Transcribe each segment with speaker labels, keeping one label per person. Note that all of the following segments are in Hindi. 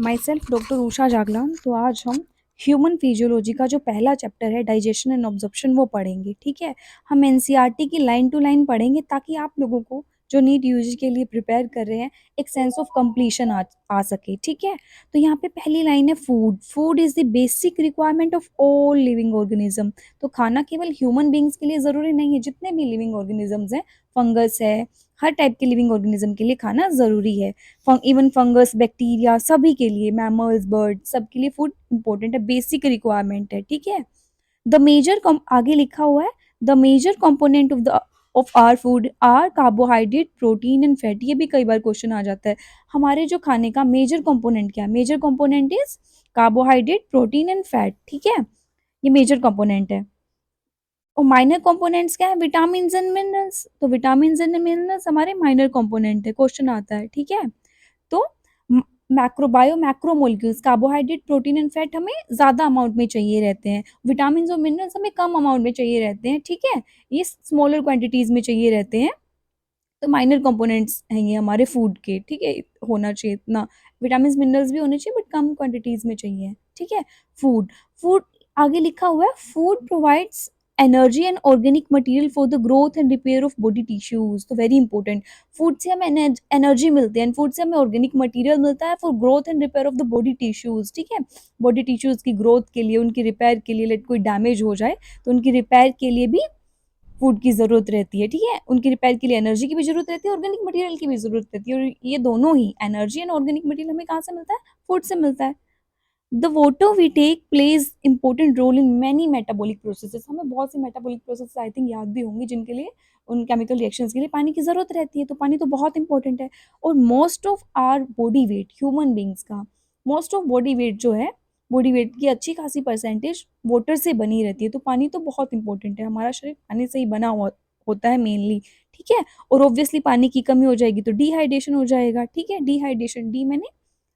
Speaker 1: My self doctor Usha Jaglan. तो आज हम ह्यूमन फिजियोलॉजी का जो पहला चैप्टर है डाइजेशन एंड ऑब्जॉर्प्शन वो पढ़ेंगे। ठीक है, हम एनसीईआरटी की लाइन टू लाइन पढ़ेंगे ताकि आप लोगों को जो नीट यूजी के लिए प्रिपेयर कर रहे हैं एक सेंस ऑफ कंप्लीशन आ सके। ठीक है, तो यहाँ पे पहली लाइन है food. Food is the basic requirement of all living organism. तो खाना केवल ह्यूमन बींग्स के लिए ज़रूरी नहीं है, जितने भी लिविंग ऑर्गेनिजम्स हैं, फंगस है, हर टाइप के लिविंग ऑर्गेनिज्म के लिए खाना ज़रूरी है। इवन फंगस, बैक्टीरिया, सभी के लिए, मैमल्स, बर्ड, सबके लिए फूड इंपॉर्टेंट है, बेसिक रिक्वायरमेंट है। ठीक है, द मेजर आगे लिखा हुआ है the major component of our food are carbohydrate, protein and fat. ये भी कई बार क्वेश्चन आ जाता है, हमारे जो खाने का मेजर कंपोनेंट क्या है? Major component is carbohydrate, protein and fat. ठीक है, ये मेजर कंपोनेंट है। और माइनर कंपोनेंट्स क्या है? Vitamin and minerals. तो विटामिन एंड मिनरल्स हमारे माइनर कंपोनेंट है, क्वेश्चन आता है। ठीक है, तो macro molecules, carbohydrate, protein and fat हमें ज्यादा अमाउंट में चाहिए रहते हैं, विटामिन और मिनरल्स हमें कम अमाउंट में चाहिए रहते हैं। ठीक है, ये स्मॉलर क्वांटिटीज में चाहिए रहते हैं। तो माइनर कंपोनेंट्स हैं ये हमारे फूड के। ठीक है, होना चाहिए इतना, विटामिन मिनरल्स भी होने चाहिए बट कम क्वांटिटीज में चाहिए। ठीक है, फूड फूड आगे लिखा हुआ है food provides energy and organic material for the growth and repair of body tissues. तो वेरी इंपॉर्टेंट, फूड से हमें एनर्जी मिलती है, फूड से हमें ऑर्गेनिक मटेरियल मिलता है for growth and repair of the body tissues. ठीक है, बॉडी टिश्यूज की ग्रोथ के लिए, उनकी रिपेयर के लिए, लेट कोई डैमेज हो जाए तो उनकी रिपेयर के लिए भी फूड की ज़रूरत रहती है। ठीक है, उनकी रिपेयर के लिए एनर्जी की भी ज़रूरत रहती है, ऑर्गेनिक मटेरियल की भी ज़रूरत रहती है, और ये दोनों ही एनर्जी एंड ऑर्गेनिक मटेरियल हमें कहाँ से मिलता है? फूड से मिलता है। The water we take plays important role in many metabolic processes. हमें बहुत सी मेटाबॉलिक प्रोसेस आई थिंक याद भी होंगी जिनके लिए, उन केमिकल रिएक्शंस के लिए पानी की ज़रूरत रहती है, तो पानी तो बहुत इंपॉर्टेंट है। और most of our body weight, human beings का मोस्ट ऑफ बॉडी वेट जो है, बॉडी वेट की अच्छी खासी परसेंटेज वाटर से बनी रहती है, तो पानी तो बहुत इंपॉर्टेंट है, हमारा शरीर पानी से ही बना हुआ होता है मेनली। ठीक है, और ऑब्वियसली पानी की कमी हो जाएगी तो डिहाइड्रेशन हो जाएगा। ठीक है, डिहाइड्रेशन, डी मैंने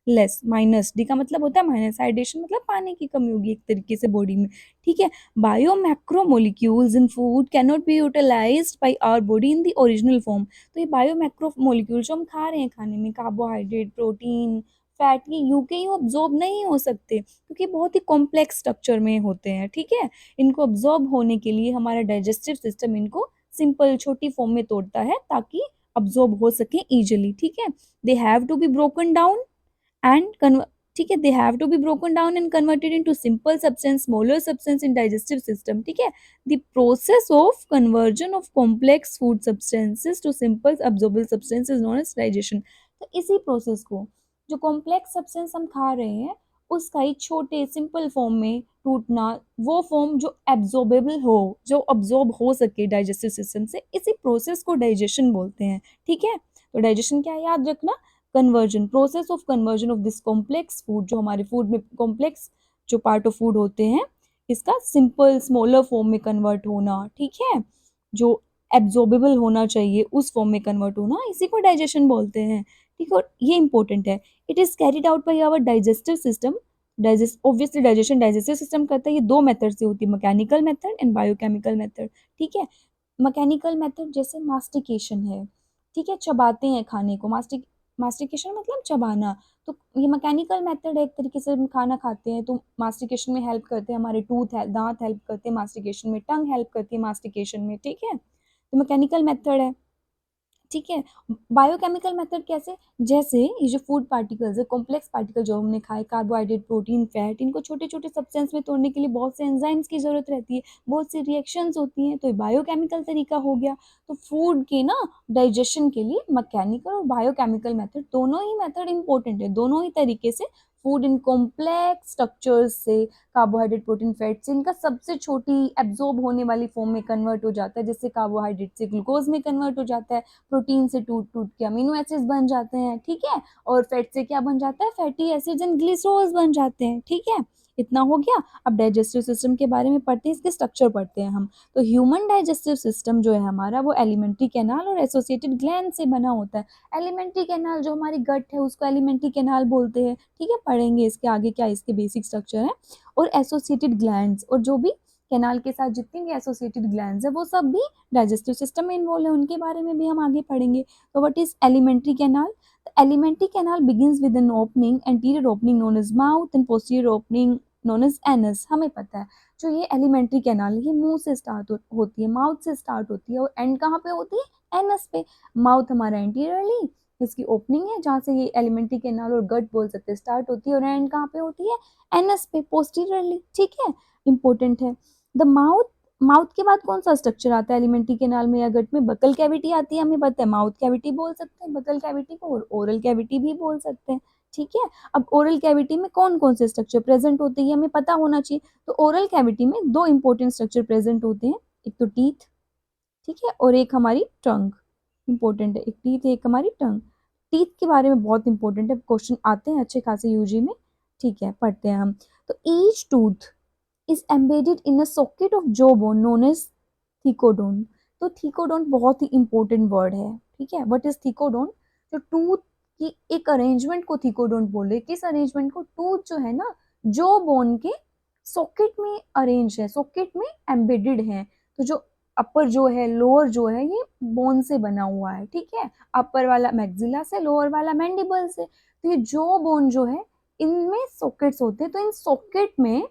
Speaker 1: लेस, माइनस, डी का मतलब होता है माइनस, हाइड्रेशन मतलब पानी की कमी होगी एक तरीके से बॉडी में। ठीक है, bio macro molecules in food cannot be utilized by our body in the original form. तो ये बायो मैक्रो मोलिक्यूल जो हम खा रहे हैं खाने में, कार्बोहाइड्रेट, प्रोटीन, फैट, ये यूं के यूं अब्जॉर्ब नहीं हो सकते क्योंकि बहुत ही कॉम्प्लेक्स स्ट्रक्चर में होते हैं। ठीक है, इनको अब्जॉर्ब होने के लिए हमारा डाइजेस्टिव सिस्टम इनको सिंपल छोटी फॉर्म में तोड़ता है ताकि अब्जॉर्ब हो सके इजिली। ठीक है, they have to be broken down and ठीक है, they have to be broken down and converted into simple substance, smaller substance in digestive system. ठीक है, the process of conversion of complex food substances to simple absorbable substance is known as digestion. तो इसी प्रोसेस को, जो कॉम्प्लेक्स सब्सटेंस हम खा रहे हैं उसका एक छोटे सिंपल फॉर्म में टूटना, वो फॉर्म जो एब्जॉर्बेबल हो, जो अब्जॉर्ब हो सके डाइजेस्टिव सिस्टम से, इसी प्रोसेस को डाइजेशन बोलते हैं। ठीक है, तो डाइजेशन क्या है याद रखना, conversion, process of conversion of this complex food, जो हमारे फूड में कॉम्प्लेक्स जो पार्ट ऑफ फूड होते हैं इसका सिंपल स्मॉलर फॉर्म में कन्वर्ट होना। ठीक है, जो एब्जॉर्बेबल होना चाहिए उस फॉर्म में कन्वर्ट होना, इसी को डाइजेशन बोलते हैं। ठीक है, और ये इंपॉर्टेंट है, it is carried out by our digestive system. Digest obviously digestion digestive system करता है, ये दो मेथड से होती है, mechanical method and biochemical method. ठीक है, मैकेनिकल मेथड जैसे मास्टिकेशन है। ठीक है, चबाते हैं खाने को, मास्टिकेशन मतलब चबाना। तो ये मैकेनिकल मेथड है, एक तरीके से हम खाना खाते हैं तो मास्टिकेशन में हेल्प करते हैं, हमारे दांत हेल्प करते हैं मास्टिकेशन में, टंग हेल्प करती है मास्टिकेशन में। ठीक है, तो मैकेनिकल मेथड है। ठीक है, बायोकेमिकल मेथड कैसे? जैसे ये जो फूड पार्टिकल्स है, कॉम्प्लेक्स पार्टिकल जो हमने खाए, कार्बोहाइड्रेट, प्रोटीन, फैट, इनको छोटे छोटे सब्सटेंस में तोड़ने के लिए बहुत से एंजाइम्स की जरूरत रहती है, बहुत सी रिएक्शंस होती हैं, तो ये बायोकेमिकल तरीका हो गया। तो फूड के ना डाइजेशन के लिए मैकेनिकल और बायोकेमिकल मेथड, दोनों ही मेथड इंपॉर्टेंट है, दोनों ही तरीके से फूड इन कॉम्प्लेक्स स्ट्रक्चर्स से, कार्बोहाइड्रेट, प्रोटीन, फैट से, इनका सबसे छोटी एब्जॉर्ब होने वाली फॉर्म में कन्वर्ट हो जाता है, जैसे कार्बोहाइड्रेट से ग्लूकोज में कन्वर्ट हो जाता है, प्रोटीन से टूट टूट के अमीनो एसिड्स बन जाते हैं। ठीक है, और फैट से क्या बन जाता है? फैटी एसिड्स एंड ग्लिसरॉल्स बन जाते हैं। ठीक है, इतना हो गया। अब डाइजेस्टिव सिस्टम के बारे में पढ़ते हैं, इसके स्ट्रक्चर पढ़ते हैं हम। तो ह्यूमन डाइजेस्टिव सिस्टम जो है हमारा, वो एलिमेंट्री कैनाल और एसोसिएटेड ग्लैंड से बना होता है। एलिमेंट्री कैनाल जो हमारी गट है उसको एलिमेंट्री कैनाल बोलते हैं। ठीक है, पढ़ेंगे इसके आगे क्या इसके बेसिक स्ट्रक्चर है। और एसोसिएटेड ग्लैंड्स, और जो भी कैनाल के साथ जितनी भी एसोसिएटेड ग्लैंड्स है वो सब भी डाइजेस्टिव सिस्टम में इन्वॉल्व है, उनके बारे में भी हम आगे पढ़ेंगे। तो what is alimentary canal? Alimentary canal begins with an opening, anterior opening known as mouth and posterior opening known as anus. हमें पता है जो ये एलिमेंट्री कैनाल ये मुंह से स्टार्ट होती है, माउथ से स्टार्ट होती है और एंड कहाँ पे होती है, एनस पे। माउथ हमारा एंटीरियरली इसकी ओपनिंग है जहाँ से ये एलिमेंट्री कैनाल और गट बोल सकते हैं स्टार्ट होती है, और एंड कहाँ पे होती है, एनस पे पोस्टीरियरली। ठीक है, इंपॉर्टेंट है। द माउथ, माउथ के बाद कौन सा स्ट्रक्चर आता है एलिमेंट्री कैनाल में या गट में, बकल कैविटी आती है, हमें पता है माउथ कैविटी बोल सकते हैं बकल कैविटी को, और ओरल कैविटी भी बोल सकते हैं। ठीक है, अब ओरल कैविटी में कौन कौन से स्ट्रक्चर प्रेजेंट होते हैं हमें पता होना चाहिए। तो ओरल कैविटी में दो इंपॉर्टेंट स्ट्रक्चर प्रेजेंट होते हैं, एक तो टीथ, ठीक है, और एक हमारी टंग। इंपॉर्टेंट है, एक टीथ है एक हमारी टंग। टीथ के बारे में बहुत इंपॉर्टेंट है, क्वेश्चन आते हैं अच्छे खासे यूजी में। ठीक है, पढ़ते हैं हम। तो each tooth is embedded in a socket of jaw bone known as थीकोडोन। तो थीकोडोन बहुत ही इंपॉर्टेंट वर्ड है। ठीक है, व्हाट इज थीकोडोन, जो टूथ की एक अरेंजमेंट को थीकोडोन बोले। किस अरेंजमेंट को, टूथ जो है ना जो बोन के सॉकेट में अरेंज है, सॉकेट में एम्बेडेड है। तो जो अपर जो है लोअर जो है ये बोन से बना हुआ है। ठीक है, अपर वाला मैक्सिला से, लोअर वाला मैंडिबल से। तो ये जो बोन जो है इनमें सॉकेट्स होते हैं, तो इन सॉकेट में,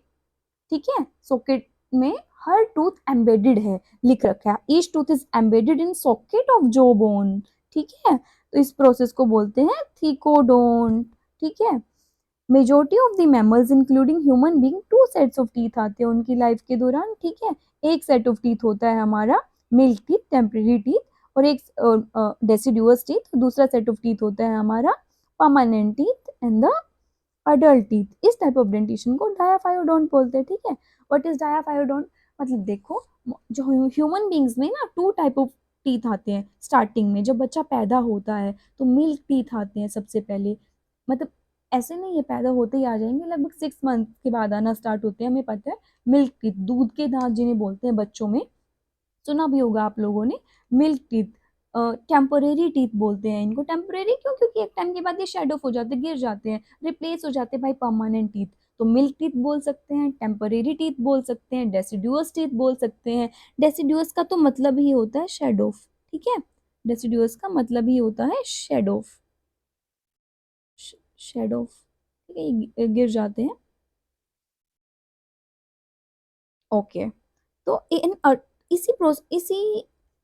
Speaker 1: ठीक है, सॉकेट में हर टूथ एम्बेडेड है, लिख रखा है each tooth is embedded in socket of जो बोन। ठीक है, तो इस प्रोसेस को बोलते हैं थीकोडोन। ठीक है, majority of the mammals including human being two sets of teeth आते हैं उनकी लाइफ के दौरान। ठीक है, एक सेट ऑफ टीथ होता है हमारा मिल्क टीथ, टेम्परेरी टीथ, और एक डेसिडुअस टीथ, दूसरा सेट ऑफ टीथ होता है हमारा permanent teeth and the adult teeth. इस टाइप ऑफ डेंटिशन को डायाफायोडोंट बोलते हैं। ठीक है, व्हाट इज डायाफायोडोंट, मतलब देखो जो ह्यूमन बींग्स में ना टू टाइप ऑफ टीथ आते हैं स्टार्टिंग में, जब बच्चा पैदा होता है तो मिल्क टीथ आते हैं सबसे पहले। मतलब ऐसे नहीं है पैदा होते ही आ जाएंगे, लगभग 6 मंथ के बाद आना स्टार्ट होते हैं, हमें पता है। मिल्क टीथ, दूध के दांत जिन्हें बोलते हैं बच्चों में, सुना भी होगा आप लोगों ने। मिल्क टीथ, टेम्परेरी टीथ बोलते हैं इनको। टेम्परेरी क्यों, क्योंकि एक टाइम के बाद ये शेड ऑफ हो जाते हैं, गिर जाते हैं, रिप्लेस हो जाते हैं बाय परमानेंट टीथ। तो मिल्क टीथ बोल सकते हैं, टेम्परेरी टीथ बोल सकते हैं, डेसिडुअस टीथ बोल सकते हैं। डेसिडुअस का तो मतलब ही होता है शेड ऑफ। ठीक है, डेसिडुअस का मतलब ही होता है शेड ऑफ, शेड ऑफ। ठीक है, ये गिर जाते हैं। ओके, तो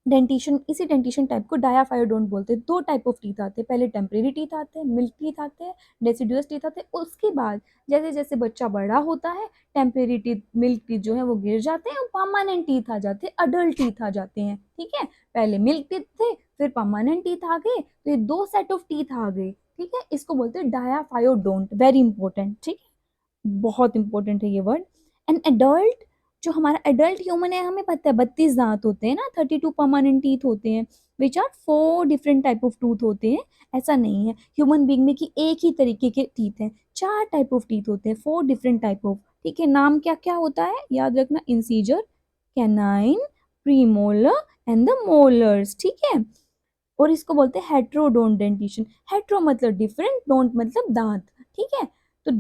Speaker 1: इसी डेंटिशन टाइप को डायाफायोडोंट बोलते हैं। दो टाइप ऑफ टीथ आते हैं, पहले टेम्परेरी टीथ आते हैं, मिल्क टीथ आते हैं, डेसिडुअस टीथ आते हैं। उसके बाद जैसे जैसे बच्चा बड़ा होता है टेम्परेरी टीथ, मिल्क टीथ जो है वो गिर जाते हैं और परमानेंट टीथ आ जाते हैं, अडल्ट टीथ आ जाते हैं। ठीक है, पहले मिल्क टीथ थे फिर परमानेंट टीथ आ गए, तो ये दो सेट ऑफ टीथ आ गए। ठीक है, इसको बोलते हैं डायाफायोडोंट, वेरी इंपॉर्टेंट। ठीक है, बहुत इंपॉर्टेंट है ये वर्ड। एन एडल्ट, जो हमारा एडल्ट ह्यूमन है हमें पता है 32 दांत होते हैं ना, 32 परमानेंट टीथ होते हैं, which are 4 different type of tooth होते हैं। ऐसा नहीं है ह्यूमन बींग में कि एक ही तरीके के टीथ हैं, 4 टाइप ऑफ टीथ होते हैं, 4 डिफरेंट टाइप ऑफ। ठीक है, नाम क्या क्या होता है याद रखना, incisor, canine, premolar and the molars. ठीक है, और इसको बोलते हैं हेट्रोडोंट डेंटिशन। हेट्रो मतलब डिफरेंट, डोंट मतलब दांत। ठीक है, तो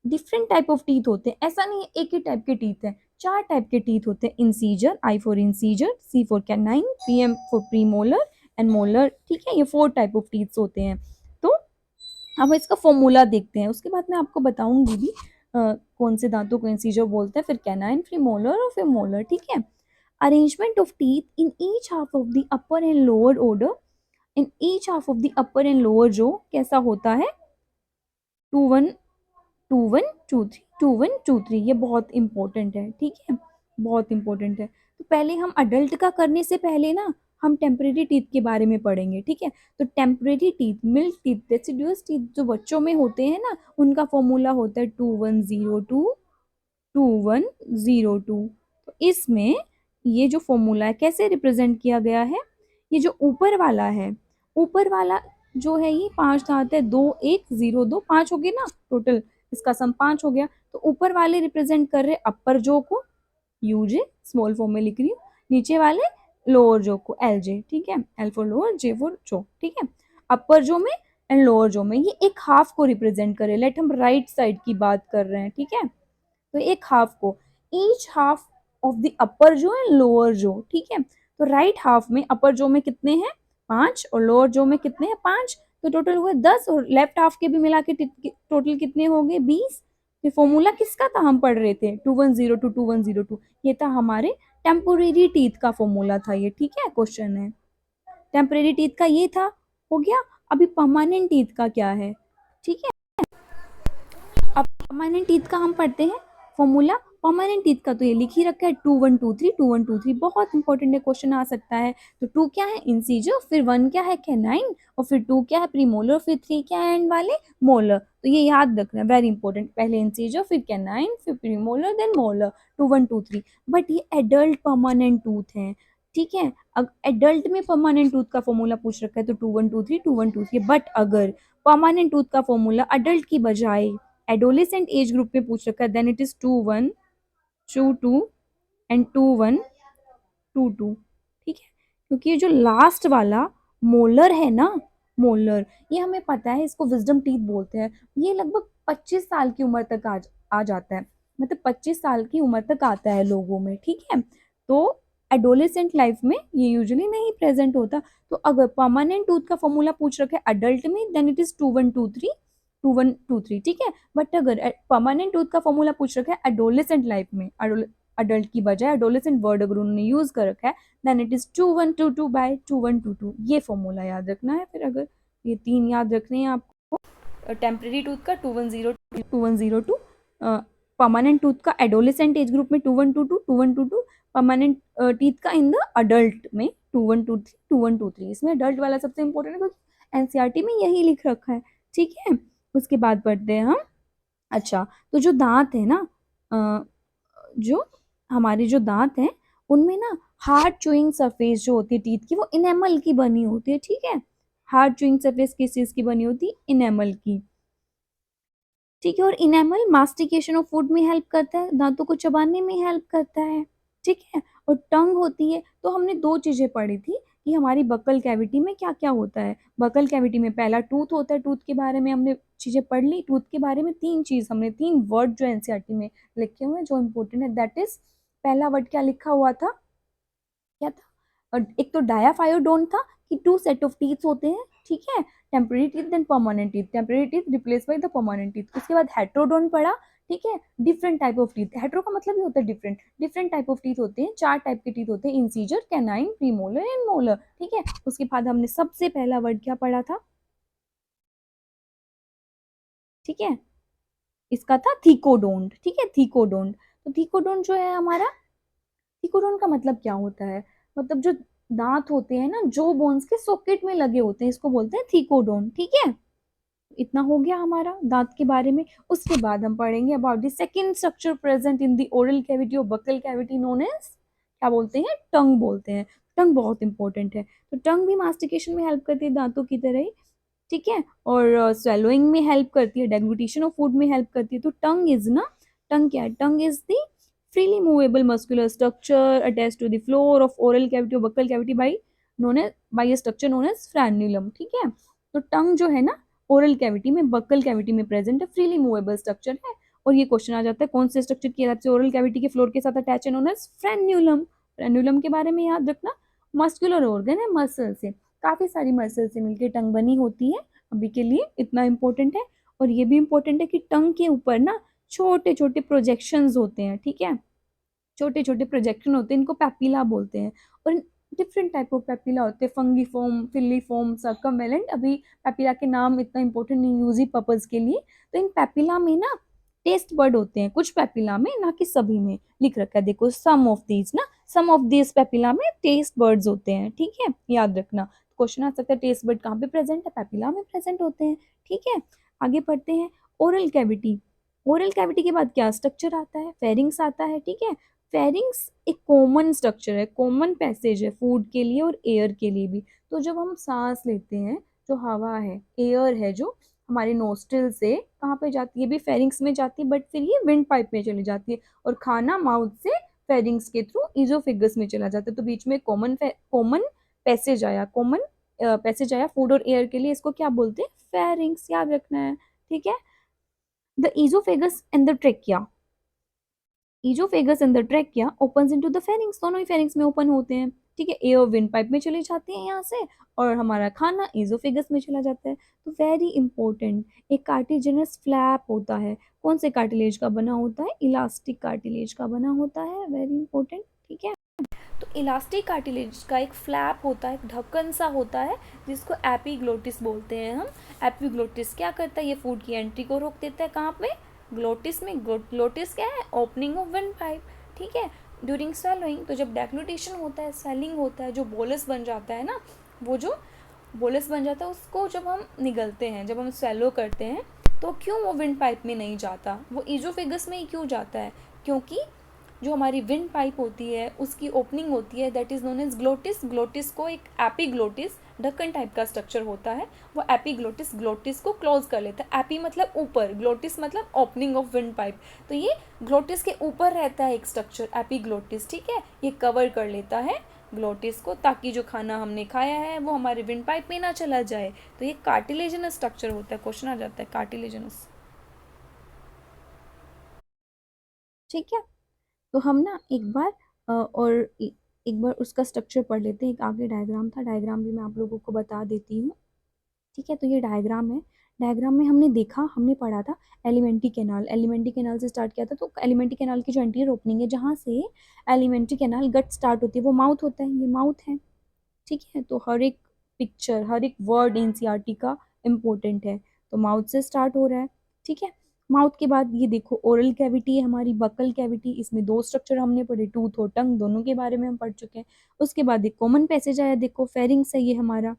Speaker 1: डिफरेंट टाइप ऑफ टीथ होते हैं, ऐसा नहीं है एक ही टाइप के टीथ है, 4 टाइप के टीथ होते हैं। Incisor, I for incisor, C for canine, P M for premolar and molar. ठीक है, ये 4 टाइप ऑफ टीथ होते हैं। तो अब इसका फॉर्मूला देखते हैं, उसके बाद मैं आपको बताऊंगी भी कौन से दांतों को इंसीजर बोलते हैं, फिर कैनाइन, फिर मोलर और फिर मोलर। ठीक है, arrangement of teeth in each half of the upper and lower order, in each half of the upper and lower जो कैसा होता है, 2 1 2 1 2 3, 2 1 2 3, ये बहुत इंपॉर्टेंट है। ठीक है, बहुत इंपॉर्टेंट है। तो पहले हम अडल्ट का करने से पहले ना हम टेम्परेरी टीथ के बारे में पढ़ेंगे। ठीक है, तो temporary teeth, milk teeth, deciduous teeth जो बच्चों में होते हैं ना, उनका फॉर्मूला होता है 2102 तो इसमें ये जो फॉर्मूला है कैसे रिप्रेजेंट किया गया है, ये जो ऊपर वाला है, ऊपर वाला जो है ये 5 दांत है, 2 1 0 2 5 हो गए ना टोटल, इसका सम 5 हो गया। तो ऊपर वाले रिप्रेजेंट कर रहे अपर जो को, यूजे स्मॉल फॉर्म में लिख रही हूँ, नीचे वाले लोअर जो को, एल जे। ठीक है, L for lower, J for जो। ठीक है, अपर जो में एंड लोअर जो में ये एक हाफ को रिप्रेजेंट करे। लेट हम राइट साइड की बात कर रहे हैं। ठीक है, तो एक हाफ को, each half of the upper जो है लोअर जो। ठीक है, तो राइट हाफ में अपर जो में कितने हैं 5 और लोअर जो में कितने हैं 5, तो टोटल हुए 10 और लेफ्ट हाफ के भी मिला के टोटल कितने हो गए 20। ये फॉर्मूला किसका था हम पढ़ रहे थे 2102 2102, ये था हमारे टेम्पोरेरी टीथ का फॉर्मूला था ये, ठीक है क्वेश्चन है। टेम्परेरी टीथ का ये था, हो गया। अभी परमानेंट टीथ का क्या है, ठीक है। अब परमानेंट टीथ का हम पढ़ते हैं फॉर्मूला। परमानेंट टीथ का तो ये लिख ही रखा है 2123 2123, बहुत इंपॉर्टेंट है, क्वेश्चन आ सकता है। तो 2 क्या है इंसीजर, फिर 1 क्या है कैनाइन, और फिर 2 क्या है प्रीमोलर, फिर 3 क्या है एंड वाले मोलर। तो ये याद रखना वेरी इंपॉर्टेंट, पहले इंसीजर फिर कैनाइन फिर प्रीमोलर देन मोलर 2123। बट ये एडल्ट परमानेंट टूथ है, ठीक है। अब एडल्ट में परमानेंट टूथ का फॉर्मूला पूछ रखा है तो 2123 2123। बट अगर परमानेंट टूथ का फॉर्मूला अडल्ट की बजाय एडोलेसेंट एज ग्रुप में पूछ रखा है देन इट इज 2122 एंड 2122, ठीक है। क्योंकि ये जो लास्ट वाला मोलर है ना, मोलर, ये हमें पता है इसको विजडम टीथ बोलते हैं। ये लगभग 25 साल की उम्र तक आ जाता है, मतलब 25 साल की उम्र तक आता है लोगों में, ठीक है। तो एडोलेसेंट लाइफ में ये यूजुअली नहीं प्रेजेंट होता। तो अगर परमानेंट टूथ का फॉर्मूला पूछ रखा है अडल्ट में देन इट इज 2123 ठीक है। बट अगर परमानेंट टूथ का फॉर्मूला पूछ रखा है एडोलेसेंट लाइफ में, अडल्ट की बजाय एडोलेसेंट वर्ड अगर उन्होंने यूज कर रखा है देन इट इज 2122 बाय 2122, ये फॉर्मूला याद रखना है। फिर अगर ये 3 याद रखने हैं आपको, टेम्परेरी टूथ का 2102 परमानेंट टूथ का एडोलेसेंट एज ग्रुप में 2122 परमानेंट टीथ का इन द अडल्ट में 2123 इसमें अडल्ट वाला सबसे इंपॉर्टेंट है क्योंकि एनसीईआरटी में यही लिख रखा है, ठीक है। उसके बाद पढ़ते हैं हम। अच्छा, तो जो दांत है ना, जो हमारे जो दांत हैं उनमें ना हार्ड चूइंग सरफेस जो होती है टीथ की वो इनेमल की बनी होती है, ठीक है। हार्ड चूइंग सरफेस किस चीज की बनी होती है, इनेमल की, ठीक है। और इनेमल मास्टिकेशन ऑफ फूड में हेल्प करता है, दांतों को चबाने में हेल्प करता है, ठीक है। और टंग होती है, तो हमने 2 चीजें पढ़ी थी कि हमारी बकल कैविटी में क्या क्या होता है। बकल कैविटी में पहला टूथ होता है, टूथ के बारे में हमने चीजें पढ़ ली। टूथ के बारे में 3 चीज हमने 3 वर्ड जो एनसीईआरटी में लिखे हुए हैं जो इम्पोर्टेंट है, दैट इज पहला वर्ड क्या लिखा हुआ था, क्या था, और एक तो डायाफायोडोन था कि 2 सेट ऑफ टीथ होते हैं, ठीक है। Temporary teeth then permanent teeth, temporary teeth replace by the permanent teeth. उसके बाद हेट्रोडोन पढ़ा, ठीक है। Different type of teeth, hetero का मतलब ही होता है different, different type of teeth होते हैं, 4 टाइप के टीथ होते हैं, incisor canine premolar and molar, ठीक है। उसके बाद हमने सबसे पहला वर्ड क्या पढ़ा था, ठीक है, इसका था थीकोडोंट, ठीक है, थीकोडोंट। तो थीकोडोंट जो है हमारा, थीकोडोंट का मतलब क्या होता है, मतलब जो दांत होते हैं ना जो बोन्स के सॉकेट में लगे होते हैं इसको बोलते हैं थीकोडोंट, ठीक है। इतना हो गया हमारा दांत के बारे में। उसके बाद हम पढ़ेंगे about the second structure present in the oral cavity और बकल कैविटी नोन एज, क्या बोलते हैं, टंग बोलते हैं। टंग बहुत इंपॉर्टेंट है, तो टंग भी मास्टिकेशन में हेल्प करती है दांतों की तरह ही, ठीक है। और स्वेलोइंग में हेल्प करती है, डेग्लूटेशन ऑफ फूड में हेल्प करती है। तो टंग इज ना, टंग क्या है, tongue is the freely movable muscular structure attached to the floor of oral cavity or buccal cavity by a structure known as frenulum, ठीक है। तो टंग जो है ना ओरल कैविटी में बक्कल कैविटी में प्रेजेंट है, फ्रीली मूवेबल स्ट्रक्चर है। और ये क्वेश्चन आ जाता है कौन से स्ट्रक्चर की हेल्प से ओरल कैविटी के फ्लोर के साथ अटैच है, नोन एज फ्रेन्यूलम। फ्रेन्यूलम के बारे में याद रखना, मस्कुलर ऑर्गन है, मसल से, काफी सारी मसल से मिलकर टंग बनी होती है, अभी के लिए इतना इंपॉर्टेंट है। और ये भी इंपॉर्टेंट है कि टंग के ऊपर ना छोटे छोटे प्रोजेक्शंस होते हैं, ठीक है, छोटे छोटे प्रोजेक्शन होते हैं, इनको पैपिला बोलते हैं। और डिफरेंट टाइप ऑफ पैपिला होते हैं, फंगीफॉर्म, फिलीफॉर्म, सर्कमवेलेंट। अभी पैपिला के नाम इतना इंपॉर्टेंट नहीं यूजी पर्पज के लिए। तो इन पैपिला में ना टेस्ट बर्ड होते हैं, कुछ पैपिला में, ना कि सभी में, लिख रखा है देखो सम ऑफ दीज ना, सम ऑफ दीज पैपिला में टेस्ट बर्ड्स होते हैं, ठीक है, याद रखना। क्वेश्चन आ सकता है टेस्ट बर्ड कहाँ पे प्रेजेंट है, पैपिला में प्रेजेंट होते हैं, ठीक है। आगे पढ़ते हैं ओरल कैविटी। ओरल कैविटी के बाद क्या स्ट्रक्चर आता है, फेरिंग्स आता है, ठीक है। फेरिंग्स एक कॉमन स्ट्रक्चर है, कॉमन पैसेज है फूड के लिए और एयर के लिए भी। तो जब हम सांस लेते हैं, जो हवा है, एयर है, जो हमारे नोस्ट्रिल से कहाँ पे जाती है, भी फेरिंग्स में जाती है, बट फिर ये विंड पाइप में चली जाती है। और खाना माउथ से फेरिंग्स के थ्रू इजोफेगस में चला जाता है। तो बीच में कॉमन पैसेज आया, कॉमन पैसेज आया फूड और एयर के लिए, इसको क्या बोलते हैं, फेरिंग्स, याद रखना है, ठीक है। The oesophagus and the trachea, oesophagus and the trachea opens into the pharynx, दोनों ही फेरिंग्स में ओपन होते हैं, ठीक है, एयर विंड पाइप में चली जाती है यहाँ से, और हमारा खाना इजोफेगस में चला जाता है। तो वेरी इंपॉर्टेंट, एक कार्टिलेजिनस फ्लैप होता है। कौन से कार्टिलेज का बना होता है? इलास्टिक कार्टिलेज का बना होता है, वेरी इंपॉर्टेंट। ठीक है, तो इलास्टिक कार्टिलेज का एक फ्लैप होता है, एक ढक्कन सा होता है, जिसको एपीग्लोटिस बोलते हैं हम। एपीग्लोटिस क्या करता है? ये फूड की एंट्री को रोक देता है। कहाँ पे? ग्लोटिस में। ग्लोटिस क्या है? Opening of wind pipe. ठीक है, ड्यूरिंग स्वेलोइंग, तो जब डेग्लूटेशन होता है, स्वेलिंग होता है, जो बोलस बन जाता है ना, वो जो बोलस बन जाता है उसको जब हम निगलते हैं, जब हम स्वेलो करते हैं, तो क्यों वो विंड पाइप में नहीं जाता? वो ईजोफेगस में ही क्यों जाता है? क्योंकि जो हमारी विंड पाइप होती है उसकी ओपनिंग होती है, that is known as glottis. Glottis को एक एपीग्लोटिस ढक्कन टाइप का स्ट्रक्चर होता है, वो एपीग्लोटिस ग्लोटिस को क्लोज कर लेता है। एपी मतलब ऊपर, ग्लोटिस मतलब ओपनिंग ऑफ विंड पाइप। तो ये ग्लोटिस के ऊपर रहता है एक स्ट्रक्चर, एपीग्लोटिस। ठीक है, ये कवर कर लेता है ग्लोटिस को, ताकि जो खाना हमने खाया है वो हमारे विंड पाइप में ना चला जाए। तो ये कार्टिलेजिनस स्ट्रक्चर होता है, क्वेश्चन आ जाता है कार्टिलेजिनस। ठीक है, तो हम ना एक बार और एक बार उसका स्ट्रक्चर पढ़ लेते हैं। एक आगे डायग्राम था, डायग्राम भी मैं आप लोगों को बता देती हूँ। ठीक है, तो ये डायग्राम है। डायग्राम में हमने देखा, हमने पढ़ा था एलिमेंट्री कैनाल। एलिमेंट्री कैनाल से स्टार्ट किया था, तो एलिमेंट्री कैनाल की जो एंटीरियर ओपनिंग है, जहाँ से एलिमेंट्री कैनाल गट स्टार्ट होती है, वो माउथ होता है, ये माउथ है। ठीक है, तो हर एक पिक्चर, हर एक वर्ड एनसीईआरटी का इम्पोर्टेंट है। तो माउथ से स्टार्ट हो रहा है। ठीक है, माउथ के बाद ये देखो ओरल कैविटी है हमारी, बकल कैविटी, इसमें दो स्ट्रक्चर हमने पढ़े, टूथ और टंग, दोनों के बारे में हम पढ़ चुके हैं। उसके बाद एक कॉमन पैसेज आया, देखो फेरिंग्स है ये हमारा,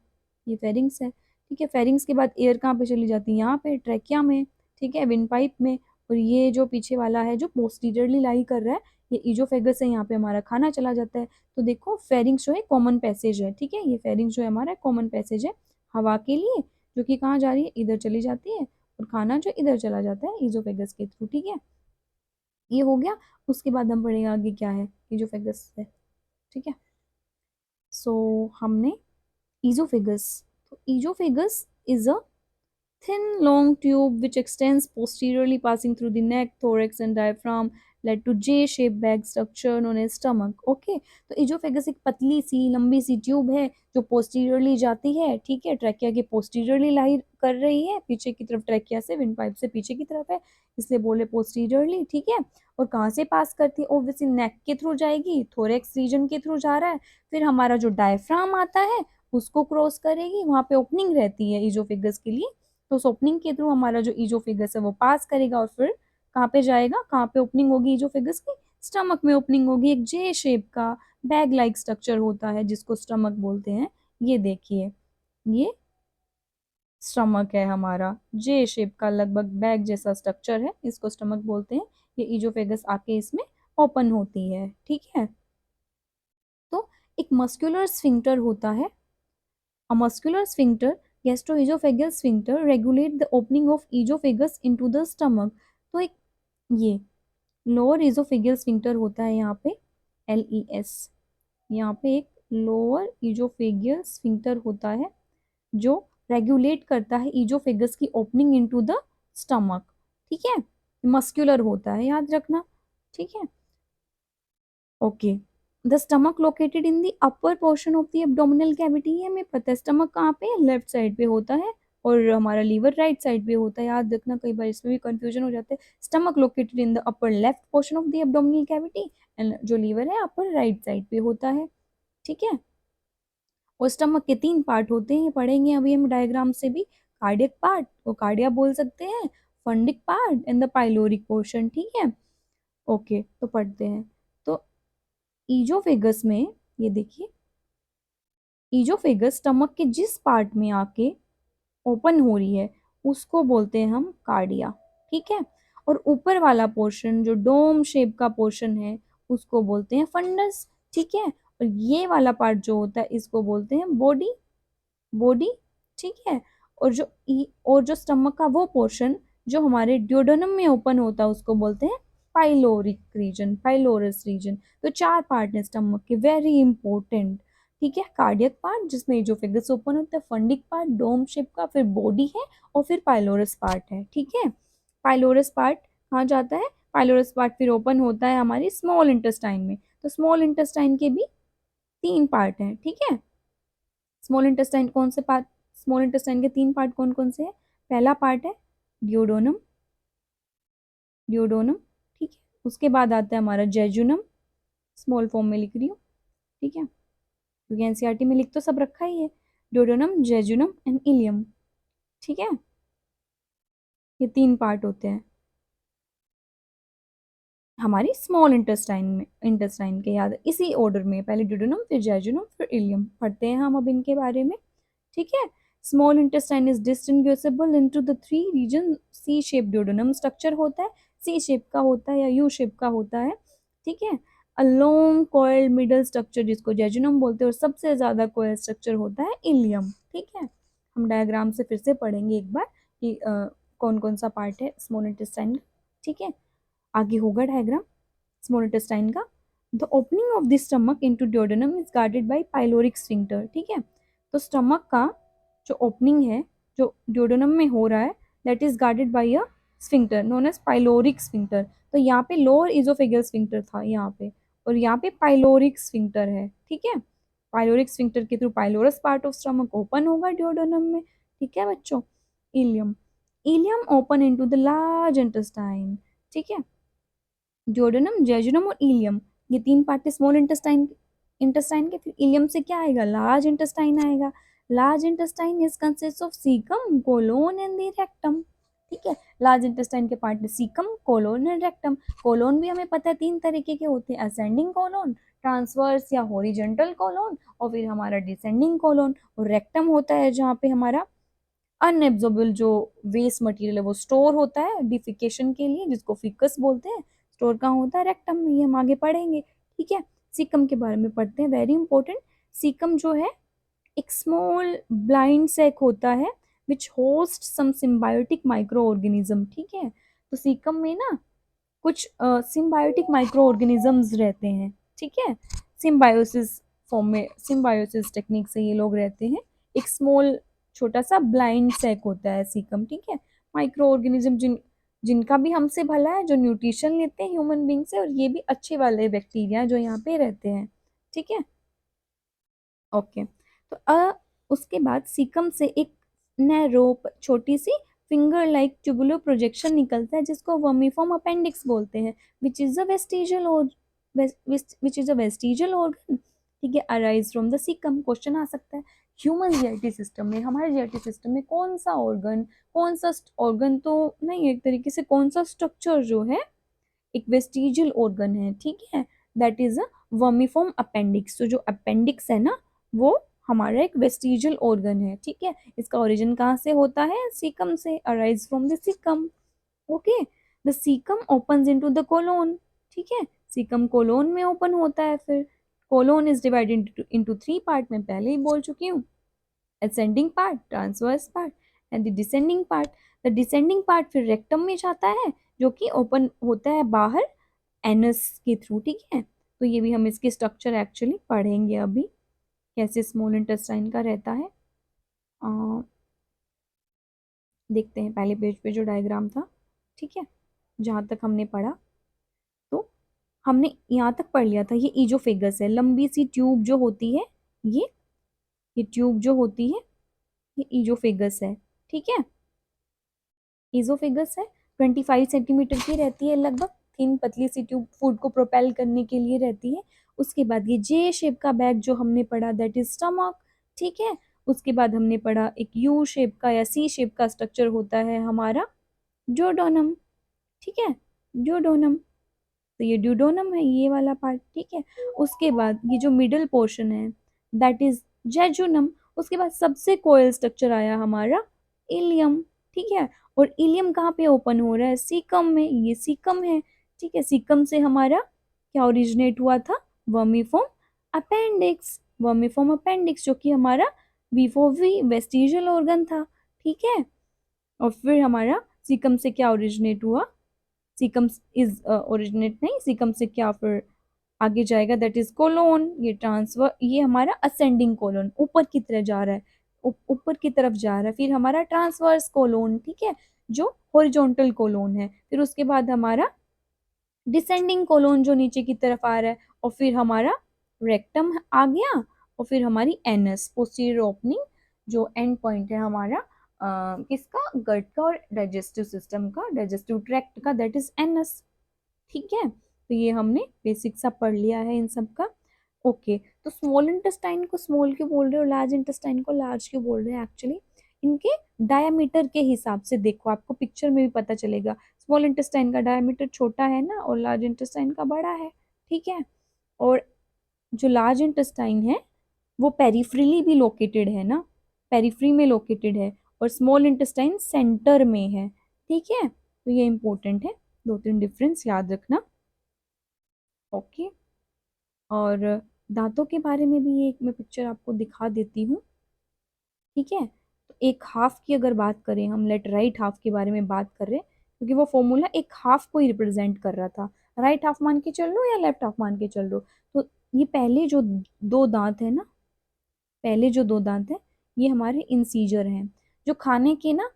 Speaker 1: ये फेरिंग्स है। ठीक है, फेरिंग्स के बाद एयर कहाँ पे चली जाती है? यहाँ पे ट्रैकिया में। ठीक है, विंड पाइप में। और ये जो पीछे वाला है जो पोस्टीरियरली लाई कर रहा है, ये इजोफेगस है, यहाँ पे हमारा खाना चला जाता है। तो देखो फेरिंग्स जो है कॉमन पैसेज है। ठीक है, ये फेरिंग्स जो है हमारा कॉमन पैसेज है हवा के लिए, जो कि कहाँ जा रही है? इधर चली जाती है, और खाना जो इधर चला जाता है इजोफेगस के थ्रू। ठीक है, ये हो गया। उसके बाद हम पढ़ेंगे आगे क्या है इजोफेगस से। ठीक है, सो हमने इजोफेगस, तो oesophagus is a thin long tube which extends posteriorly passing through the neck, thorax and diaphragm led to J-shaped bag structure known as stomach. Okay, तो इजोफेगस एक पतली सी लंबी सी ट्यूब है जो पोस्टीरियरली जाती है। ठीक है, ट्रैकिया के पोस्टीरियरली लाई कर रही है, पीछे की तरफ ट्रैकिया से, विंड पाइप से पीछे की तरफ है, इसलिए बोले पोस्टीरियरली। ठीक है, और कहाँ से पास करती है? ओब्वियसली नेक के थ्रू जाएगी, थोरेक्स रीजन के थ्रू जा रहा है, फिर हमारा जो डायफ्राम आता है उसको क्रॉस करेगी, वहां पे ओपनिंग रहती है इजोफेगस के लिए। तो उस ओपनिंग के थ्रू हमारा जो इजोफेगस है वो पास करेगा, और फिर कहाँ पे जाएगा? कहाँ पे ओपनिंग होगी इजोफेगस की? स्टमक में ओपनिंग होगी। एक जे शेप का बैग लाइक स्ट्रक्चर होता है जिसको स्टमक बोलते हैं। ये देखिए, ये स्टमक है हमारा, जे शेप का लगभग बैग जैसा स्ट्रक्चर है, इसको स्टमक बोलते हैं। ये इजोफेगस आके इसमें ओपन होती है। ठीक है, तो एक मस्कुलर स्फिंक्टर होता है। A muscular sphincter, gastroesophageal sphincter, regulate the opening of esophagus into the stomach. तो एक ये लोअर इजोफेगियल स्फिंक्टर होता है यहाँ पे, LES। यहाँ पे एक लोअर इजोफेगियल स्फिंक्टर होता है जो रेगुलेट करता है इजोफेगस की ओपनिंग इनटू द स्टमक। ठीक है, मस्कुलर होता है, याद रखना। ठीक है, okay. The stomach located in the upper portion of the abdominal cavity है, हमें पता है स्टमक कहाँ पे है, लेफ्ट साइड पे होता है, और हमारा लीवर राइट साइड पे होता है, याद रखना, कई बार इसमें भी कंफ्यूजन हो जाता है। Stomach located in the upper left portion of the abdominal cavity, and जो लीवर है अपर राइट साइड पे होता है। ठीक है, और स्टमक के तीन पार्ट होते हैं, पढ़ेंगे अभी हम डायग्राम से भी। कार्डियक पार्ट, वो कार्डिया बोल सकते हैं, fundic part and the pyloric portion. ठीक है, ओके, तो पढ़ते हैं। तो ईजोफेगस में, ये देखिए, ईजोफेगस स्टमक के जिस पार्ट में आके ओपन हो रही है उसको बोलते हैं हम कार्डिया। ठीक है, और ऊपर वाला पोर्शन जो डोम शेप का पोर्शन है उसको बोलते हैं फंडस। ठीक है, और ये वाला पार्ट जो होता है इसको बोलते हैं बॉडी, बॉडी। ठीक है, और जो स्टमक का वो पोर्शन जो हमारे ड्यूोडेनम में ओपन होता है उसको बोलते हैं पाइलोरिक रीजन, पाइलोरस रीजन। तो चार पार्ट है स्टमक के, वेरी इंपॉर्टेंट। ठीक है, कार्डियक पार्ट जिसमें इजोफेगस ओपन होता है, फंडिक पार्ट डोम शेप का, फिर बॉडी है, और फिर पाइलोरस पार्ट है। ठीक है, पाइलोरस पार्ट कहाँ जाता है? पाइलोरस पार्ट फिर ओपन होता है हमारी स्मॉल इंटेस्टाइन में। तो स्मॉल इंटेस्टाइन के भी 3 पार्ट हैं, ठीक है। स्मॉल इंटेस्टाइन कौन से पार्ट, स्मॉल इंटेस्टाइन के 3 पार्ट कौन कौन से हैं? पहला पार्ट है ड्यूोडेनम, ड्यूोडेनम, ठीक है। उसके बाद आता है हमारा जेजुनम, स्मॉल फॉर्म में लिख रही हूँ, ठीक है, क्योंकि एनसीईआरटी में लिख तो सब रखा ही है, ड्यूोडेनम, जेजुनम एंड इलियम, ठीक है। ये 3 पार्ट होते हैं हमारी स्मॉल इंटेस्टाइन में, इंटेस्टाइन के, याद इसी ऑर्डर में, पहले ड्यूोडेनम फिर जेजुनम फिर इलियम, पढ़ते हैं हम अब इनके बारे में, ठीक है। Small intestine is distinguishable into the 3 region, C shape duodenum structure होता है, सी शेप का होता है या यू शेप का होता है, ठीक है। A long coil middle structure जिसको जेजुनम बोलते हैं, और सबसे ज्यादा कॉइल स्ट्रक्चर होता है इलियम, ठीक है। हम डायग्राम से फिर से पढ़ेंगे एक बार कि कौन कौन सा पार्ट है स्मॉल इंटेस्टाइन का, ठीक है। आगे होगा डायग्राम स्मॉल इंटेस्टाइन का। The opening of the stomach into duodenum is guarded bye pyloric sphincter, ठीक है। तो स्टमक का जो ओपनिंग है जो ड्यूोडेनम में हो रहा है, that is guarded by a sphincter known as pyloric sphincter. तो यहाँ पे लोअर इजोफेगल स्फिंक्टर था यहाँ पे, और यहाँ पे पाइलोरिक स्फिंक्टर है, ठीक है। पाइलोरिक स्फिंक्टर के through pylorus part of stomach open होगा ड्यूोडेनम में, ठीक है बच्चों। Ileum, ileum open into the large intestine, ठीक है। ड्यूोडेनम, जेजुनम और इलियम, ये 3 पार्ट है स्मॉल इंटेस्टाइन, इंटेस्टाइन के। फिर इलियम से क्या आएगा, लार्ज इंटेस्टाइन आएगा। Large intestine is consist of caecum, colon and the rectum, ठीक है। लार्ज इंटेस्टाइन के पार्ट है caecum, colon and rectum. Colon भी हमें पता है 3 तरीके के होते हैं, असेंडिंग कोलोन, ट्रांसवर्स या हॉरिजेंटल कोलोन, और फिर हमारा डिसेंडिंग कोलोन। और रेक्टम होता है जहाँ पे हमारा अनएब्जॉर्बल जो वेस्ट मटेरियल है वो स्टोर होता है डिफिकेशन के लिए, जिसको फिकस बोलते हैं, स्टोर कहाँ होता है, रेक्टम में, ये हम आगे पढ़ेंगे, ठीक है। सीकम के बारे में पढ़ते हैं, वेरी इंपॉर्टेंट। सीकम जो है एक स्मॉल ब्लाइंड सेक होता है विच होस्ट सम सिम्बायोटिक माइक्रो ऑर्गेनिज्म, ठीक है। तो सीकम में ना कुछ सिम्बायोटिक माइक्रो ऑर्गेनिजम्स रहते हैं, ठीक है। सिम्बायोसिस फॉर्म में, सिम्बायोसिस टेक्निक से ये लोग रहते हैं। एक स्मॉल छोटा सा ब्लाइंड सेक होता है सीकम, ठीक है। माइक्रो ऑर्गेनिज्म जिनका भी हमसे भला है, जो न्यूट्रिशन लेते हैं ह्यूमन बींग से, और ये भी अच्छे वाले बैक्टीरिया जो यहाँ पे रहते हैं, ठीक है। ओके, तो उसके बाद सीकम से एक नैरो छोटी सी फिंगर लाइक ट्यूबुलर प्रोजेक्शन निकलता है जिसको वर्मीफॉर्म अपेंडिक्स बोलते हैं, विच इज अ वेस्टिजियल और which is a vestigial organ, ठीक है, arise from the caecum. Question आ सकता है ह्यूमन जीआईटी सिस्टम में, हमारे जीआईटी सिस्टम में कौन सा ऑर्गन, कौन सा ऑर्गन तो नहीं, एक तरीके से कौन सा स्ट्रक्चर जो है एक वेस्टिजियल ऑर्गन है, ठीक है, that is a vermiform appendix. तो जो अपेंडिक्स है ना वो हमारा एक वेस्टिजियल ऑर्गन है, ठीक है। इसका ओरिजिन कहाँ से होता है, सीकम से, arise from the caecum, okay. The caecum opens into the colon, ठीक है, सीकम कोलोन में ओपन होता है। फिर colon is divided into 3 part, मैं पहले ही बोल चुकी हूँ, ascending part, transverse part and the descending part. The descending part फिर रेक्टम में जाता है जो कि ओपन होता है बाहर एनस के थ्रू, ठीक है। तो ये भी हम इसके स्ट्रक्चर एक्चुअली पढ़ेंगे अभी, कैसे स्मॉल इंटेस्टाइन का रहता है। देखते हैं पहले पेज पे जो डायग्राम था, ठीक है, जहाँ तक हमने पढ़ा, तो हमने यहाँ तक पढ़ लिया था। ये ईजोफेगस है, लंबी सी ट्यूब जो होती है, ये ट्यूब जो होती है ये ईजोफेगस है, ठीक है। ईजोफेगस है, 25 सेंटीमीटर की रहती है लगभग, थिन पतली सी ट्यूब फूड को प्रोपेल करने के लिए रहती है। उसके बाद ये जे शेप का बैग जो हमने पढ़ा, दैट इज स्टमक, ठीक है। उसके बाद हमने पढ़ा एक यू शेप का या सी शेप का स्ट्रक्चर होता है हमारा ड्यूोडेनम, ठीक है, ड्यूोडेनम। तो ये ड्यूडोनम है, ये वाला पार्ट, ठीक है। उसके बाद ये जो मिडिल पोर्शन है दैट इज जेजुनम। उसके बाद सबसे कोयल स्ट्रक्चर आया हमारा इलियम, ठीक है। और इलियम कहाँ पे ओपन हो रहा है, सीकम में, ये सीकम है, ठीक है। सीकम से हमारा क्या ओरिजिनेट हुआ था, वर्मीफॉर्म अपेंडिक्स, वर्मीफॉर्म अपेंडिक्स जो कि हमारा वी वेस्टिजियल ऑर्गन था, ठीक है। और फिर हमारा सीकम से क्या ओरिजिनेट हुआ, सीकम इज ओरिजिनेट नहीं, सीकम से क्या फिर आगे जाएगा, दैट इज कोलोन। ये ट्रांसफर, ये हमारा असेंडिंग कोलोन, ऊपर की तरफ जा रहा है, ऊपर की तरफ जा रहा है। फिर हमारा ट्रांसवर्स कोलोन, ठीक है, जो हॉरिजॉन्टल कोलोन है। फिर उसके बाद हमारा डिसेंडिंग कोलोन जो नीचे की तरफ आ रहा है, और फिर हमारा रेक्टम आ गया और फिर हमारी एनस पोस्टीरियर ओपनिंग जो एंड पॉइंट है हमारा किसका, गट का और डाइजेस्टिव सिस्टम का, डाइजेस्टिव ट्रैक्ट का, दैट इज एनस। ठीक है, तो ये हमने बेसिक सा पढ़ लिया है इन सब का। ओके, तो स्मॉल इंटेस्टाइन को स्मॉल क्यों बोल रहे हो, लार्ज इंटेस्टाइन को लार्ज क्यों बोल रहे हैं, एक्चुअली इनके डायमीटर के हिसाब से देखो, आपको पिक्चर में भी पता चलेगा। स्मॉल इंटेस्टाइन का डायमीटर छोटा है ना और लार्ज इंटेस्टाइन का बड़ा है। ठीक है, और जो लार्ज इंटेस्टाइन है वो पेरिफ्रली भी लोकेटेड है ना, पेरिफ्री में लोकेटेड है, और स्मॉल इंटेस्टाइन सेंटर में है। ठीक है, तो ये इंपॉर्टेंट है, दो तीन डिफरेंस याद रखना। ओके, और दांतों के बारे में भी एक मैं पिक्चर आपको दिखा देती हूँ। ठीक है, तो एक हाफ की अगर बात करें हम, लेट राइट हाफ के बारे में बात कर रहे हैं, क्योंकि वो फॉर्मूला एक हाफ को ही रिप्रेजेंट कर रहा था। राइट हाफ मान के चल लो या लेफ्ट हाफ मान के चल लो, तो ये पहले जो दो दांत है ना, पहले जो दो दांत है ये हमारे इंसीजर हैं, जो खाने के ना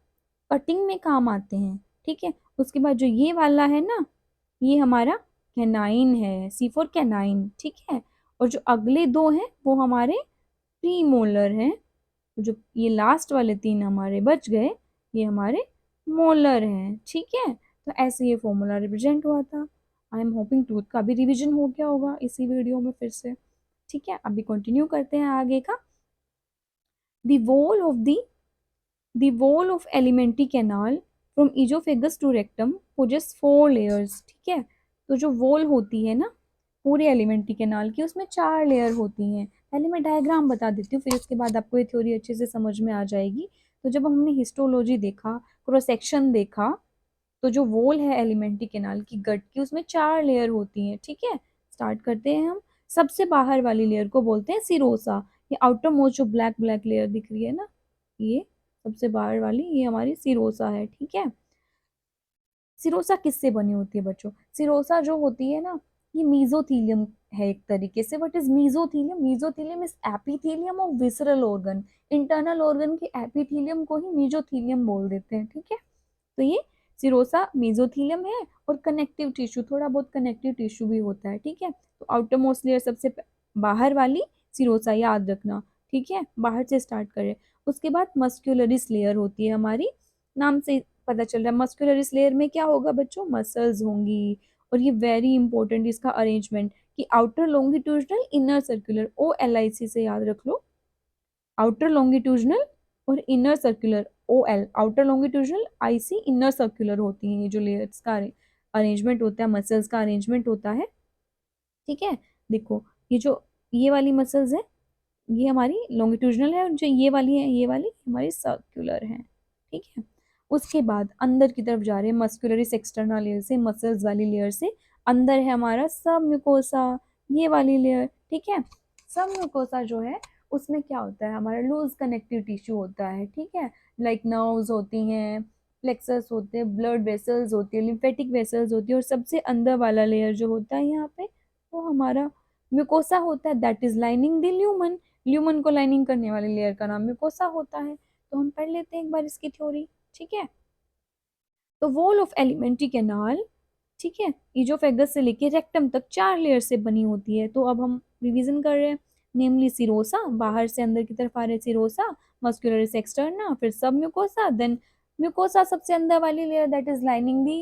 Speaker 1: कटिंग में काम आते हैं। ठीक है, उसके बाद जो ये वाला है ना, ये हमारा कैनाइन है, सी फॉर कैनाइन। ठीक है, और जो अगले दो हैं वो हमारे प्रीमोलर हैं, जो ये लास्ट वाले तीन हमारे बच गए ये हमारे मोलर हैं। ठीक है, तो ऐसे ये फॉर्मूला रिप्रेजेंट हुआ था। आई एम होपिंग टूथ का भी रिवीजन हो गया होगा इसी वीडियो में फिर से। ठीक है, अभी कंटिन्यू करते हैं आगे का। The wall of the wall of alimentary canal from esophagus to rectum possess 4 layers। ठीक है, तो जो वॉल होती है ना पूरे एलिमेंट्री कैनाल की, उसमें 4 लेयर होती हैं। पहले मैं डायग्राम बता देती हूँ, फिर उसके बाद आपको ये थ्योरी अच्छे से समझ में आ जाएगी। तो जब हमने हिस्टोलॉजी देखा, क्रॉस सेक्शन देखा, तो जो वॉल है एलिमेंट्री कैनाल की गट की, उसमें 4 लेयर होती हैं। ठीक है, स्टार्ट करते हैं हम। सबसे बाहर वाली लेयर को बोलते हैं सिरोसा, ये आउटर मोस्ट जो ब्लैक ब्लैक लेयर दिख रही है ना, ये सबसे बाहर वाली ये हमारी सिरोसा है। ठीक है, सिरोसा किससे बनी होती है बच्चों, सिरोसा जो होती है ना ये मीजोथीलियम है एक तरीके से। What is mesothelium, mesothelium is epithelium of visceral organ, internal organ के एपिथीलियम को ही मीजोथीलियम बोल देते हैं। ठीक है, तो ये सिरोसा मेसोथीलियम है, और कनेक्टिव टिश्यू थोड़ा बहुत कनेक्टिव टिश्यू भी होता है। ठीक है, तो आउटर मोस्ट लेयर सबसे बाहर वाली सिरोसा याद रखना। ठीक है, बाहर से स्टार्ट करें। उसके बाद मस्कुलरिस लेयर होती है हमारी, नाम से पता चल रहा है। मस्कुलरिस लेयर में क्या होगा बच्चों, मसल्स होंगी, और ये वेरी इंपॉर्टेंट इसका अरेंजमेंट कि outer longitudinal inner circular, OLIC से याद रख लो, आउटर लॉन्गिट्यूडनल और inner circular, OL, outer longitudinal, IC inner circular होती हैं ये जो लेयर्स का अरेंजमेंट होता है, मसल्स का अरेंजमेंट होता है। ठीक है, देखो ये जो ये वाली मसल्स है ये हमारी लॉन्गिट्यूडनल है, और जो ये वाली है ये वाली हमारी सर्कुलर है। ठीक है, उसके बाद अंदर की तरफ जा रहे हैं मस्कुलरिस एक्सटर्नल लेयर से, मसल्स वाली लेयर से अंदर है हमारा सब म्यूकोसा, ये वाली लेयर। ठीक है, सब म्यूकोसा जो है उसमें क्या होता है, हमारा लूज कनेक्टिव टिश्यू होता है। ठीक है, लाइक नर्व्स होती हैं, प्लेक्सस होते हैं, ब्लड वेसल्स होती है, लिम्फेटिक वेसल्स होती है, और सबसे अंदर वाला लेयर जो होता है यहाँ पे वो हमारा म्यूकोसा होता है, that is lining the lumen. Lumen को लाइनिंग करने वाली लेयर का नाम म्यूकोसा होता है। तो हम पढ़ लेते हैं एक बार इसकी थ्योरी। ठीक है, तो वॉल ऑफ एलिमेंट्री कैनाल, ठीक है, इजोफेगस से लेके रेक्टम तक 4 लेयर से बनी होती है। तो अब हम रिवीजन कर रहे हैं, नेमली सिरोसा, बाहर से अंदर की तरफ आ रहे सिरोसा, मस्कुलरिस एक्सटर्ना, फिर सब म्यूकोसा, देन म्यूकोसा सबसे अंदर वाली layer that is lining the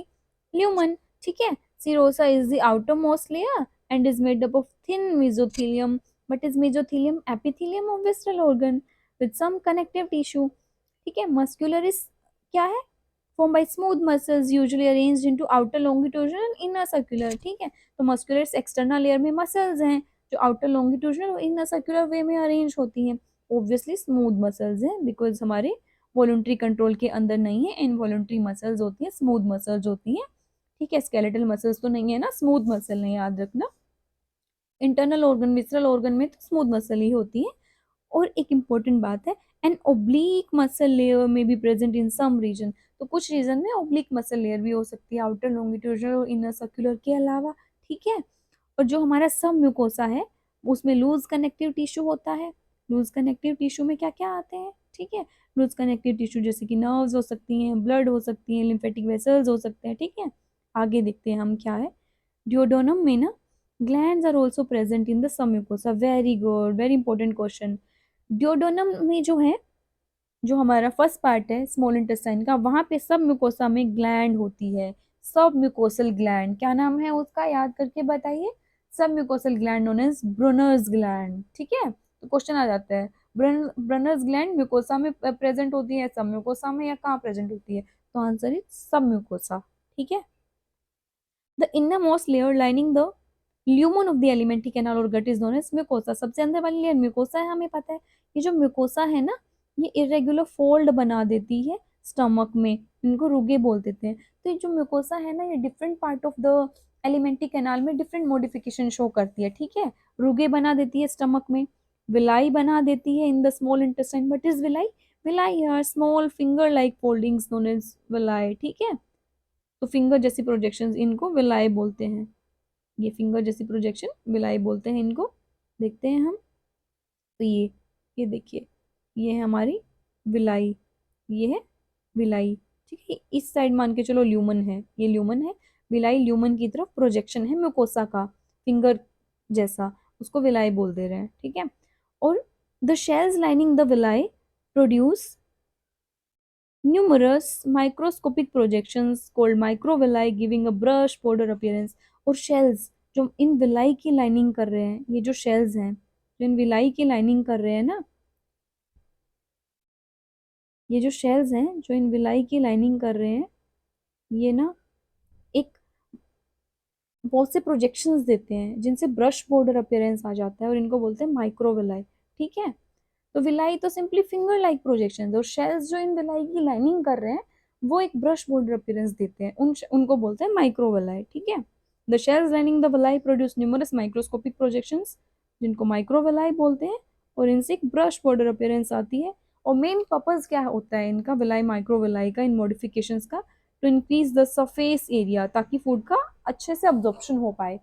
Speaker 1: lumen. ठीक है, serosa is the outer most layer and is made up of thin mesothelium, but is mesothelium epithelium of visceral organ with some connective tissue. ठीक है, मस्कुलरिस क्या है, formed by smooth muscles usually arranged into outer longitudinal and inner circular। ठीक है, तो मस्कुलर एक्सटर्नल लेयर में मसल्स हैं जो आउटर लॉन्गिट्यूडनल और इनर सर्कुलर वे में अरेंज होती हैं। ऑब्वियसली स्मूथ मसल्स हैं बिकॉज हमारे वॉलंटरी कंट्रोल के अंदर नहीं है, इनवॉलंटरी मसल्स होती हैं, स्मूथ मसल्स होती हैं। ठीक है, स्केलेटल मसल्स तो नहीं है ना, स्मूथ मसल नहीं, याद रखना। इंटरनल ऑर्गन विसरल ऑर्गन में तो स्मूथ मसल ही होती है। और एक इम्पोर्टेंट बात है, एन ओब्लिक मसल लेयर में be present in some region, तो कुछ रीजन में ओब्लिक मसल लेयर भी हो सकती है आउटर लॉन्गिट्यूडनल और इनर सर्कुलर के अलावा। ठीक है, और जो हमारा सब म्यूकोसा है उसमें लूज कनेक्टिव टिश्यू होता है। लूज कनेक्टिव टिश्यू में क्या क्या आते हैं, ठीक है, लूज कनेक्टिव टिश्यू जैसे कि नर्व्स हो सकती हैं, ब्लड हो सकती हैं, लिम्फेटिक वेसल्स हो सकते हैं। ठीक है, आगे देखते हैं हम क्या है, डिओडोनम में ना glands are also present in the submucosa. Very good, very important question. Duodenum में जो है, जो हमारा फर्स्ट पार्ट है स्मॉल इंटेस्टाइन का, वहां पे सब म्यूकोसा में ग्लैंड होती है। सब म्यूकोसल ग्लैंड, क्या नाम है उसका, याद करके बताइए। Submucosal gland known as Brunner's gland. ठीक है, तो क्वेश्चन आ जाता है, ब्रनर्स ग्लैंड म्यूकोसा में प्रेजेंट होती है, सब म्यूकोसा में, या कहाँ प्रेजेंट होती है? तो आंसर इज सब म्यूकोसा। ठीक है। The inner most layer lining the lumen of the alimentary canal और गट इज नोन एज म्यूकोसा। सबसे अंदर वाली लेयर म्यूकोसा है, हमें पता है। ये जो म्यूकोसा है ना, ये इरेगुलर फोल्ड बना देती है स्टमक में, इनको रुगे बोल देते हैं। तो ये जो म्यूकोसा है ना, ये different part of the alimentary canal में डिफरेंट मॉडिफिकेशन शो करती है। ठीक है, रुगे बना देती है स्टमक में, विलाई बना देती है in the small intestine. What is villi? Villi are small finger like foldings known as villi. ठीक है, तो फिंगर जैसी प्रोजेक्शंस, इनको विलाई बोलते हैं। ये फिंगर जैसी प्रोजेक्शन विलाई बोलते हैं इनको। देखते हैं हम, तो ये देखिए, ये है हमारी विलाई, ये है विलाई। ठीक है, इस साइड मान के चलो ल्यूमन है, ये ल्यूमन है, विलाई ल्यूमन की तरफ प्रोजेक्शन है म्यूकोसा का, फिंगर जैसा, उसको विलाई बोल दे रहे हैं। ठीक है, और the shells lining the villi produce numerous microscopic projections called microvilli giving a brush border appearance। और shells जो इन विलाई की लाइनिंग कर रहे हैं, ये जो shells हैं जो इन विलाई की लाइनिंग कर रहे हैं ना, ये जो shells हैं जो इन विलाई की लाइनिंग कर रहे हैं, ये ना एक बहुत से प्रोजेक्शंस देते हैं जिनसे ब्रश बॉर्डर अपीयरेंस आ जाता है, और इनको बोलते हैं माइक्रोविलाई। ठीक है, तो विलाई तो सिंपली फिंगर लाइक प्रोजेक्शन, और शेल्स जो इन विलाई की लाइनिंग कर रहे हैं वो एक ब्रश बॉर्डर अपीयरेंस देते हैं, उनको बोलते हैं माइक्रोविलाई। ठीक है, the shells lining the villi produce numerous microscopic projections, जिनको माइक्रोविलाई बोलते हैं, और इनसे एक ब्रश बॉर्डर अपीयरेंस आती है। और मेन पर्पज क्या होता है इनका, विलाई माइक्रोविलाई का, इन मॉडिफिकेशंस का, to increase the surface area, ताकि फूड का अच्छे से अब्जॉर्प्शन हो पाए।